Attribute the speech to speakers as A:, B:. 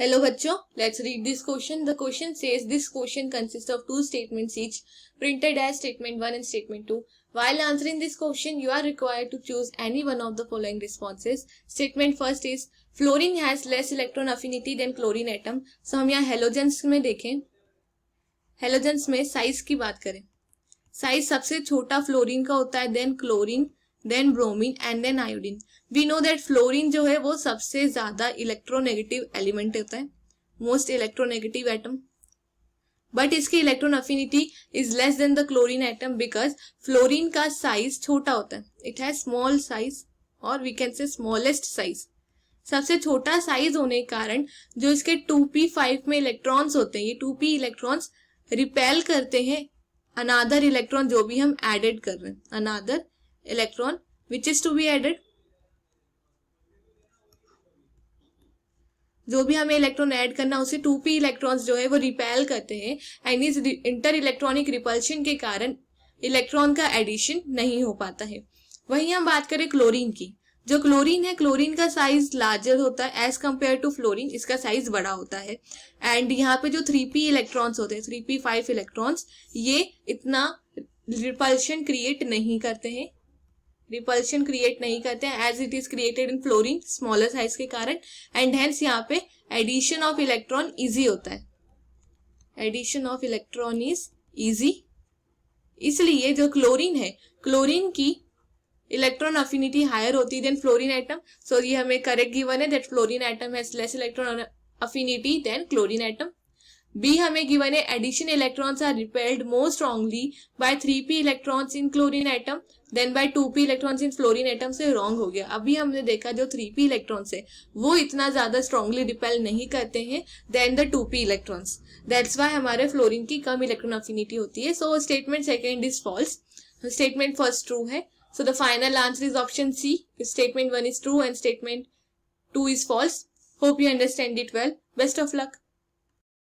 A: Hello बच्चों, let's read this question. The question says this question consists of two statements each, printed as statement 1 and statement 2. While answering this question, you are required to choose any one of the following responses. Statement first is fluorine has less electron affinity than chlorine atom. So हम यहाँ halogens में देखें, halogens में size की बात करें, size सबसे छोटा फ्लोरीन का होता है, then chlorine, then bromine and then iodine. We know that fluorine जो है वो सबसे ज्यादा इलेक्ट्रोनेगेटिव एलिमेंट होता है, मोस्ट इलेक्ट्रोनेगेटिव एटम, बट इसकी electron affinity is less than the chlorine atom because fluorine का साइज छोटा होता है. इट हैज स्मॉल साइज और we can say smallest size. सबसे छोटा साइज होने के कारण जो इसके 2p5 में इलेक्ट्रॉन्स होते हैं, ये 2p इलेक्ट्रॉन्स रिपेल करते हैं अनादर इलेक्ट्रॉन जो भी हम एडेड कर रहे हैं, another electron which is to be added, जो भी हमें इलेक्ट्रॉन ऐड करना उसे 2p इलेक्ट्रॉन्स जो है वो रिपेल करते हैं एंड इस इंटर इलेक्ट्रॉनिक रिपल्शन के कारण इलेक्ट्रॉन का एडिशन नहीं हो पाता है. वहीं हम बात करें क्लोरीन की, जो क्लोरीन है, क्लोरीन का साइज लार्जर होता है एज कंपेयर टू फ्लोरीन, इसका साइज बड़ा होता है. एंड यहाँ पे जो 3p इलेक्ट्रॉन्स होते हैं, 3p5 इलेक्ट्रॉन्स, ये इतना रिपल्शन क्रिएट नहीं करते हैं, रिपल्शन क्रिएट नहीं करते हैं as it is created in fluorine, smaller size के कारण. एंड हेंस यहाँ पे एडिशन ऑफ इलेक्ट्रॉन इजी होता है, addition of electron is easy. इसलिए जो क्लोरीन है, क्लोरीन की इलेक्ट्रॉन अफिनिटी हायर होती है देन फ्लोरीन एटम. सो ये हमें करेक्ट गिवन है that fluorine atom has less electron affinity than chlorine atom. B हमें गिवन है addition electrons are repelled more strongly by 3p electrons in chlorine atom than by 2p electrons in fluorine atom. से wrong हो गया. अभी हमने देखा जो 3p electrons है वो इतना ज्यादा स्ट्रांगली रिपेल नहीं करते हैं than the 2p electrons. That's why हमारे फ्लोरीन की कम इलेक्ट्रॉन अफिनिटी होती है. So statement second is false, statement first true है. So the final answer is option C. Statement 1 is true and statement 2 is false. Hope you understand it well. Best of luck.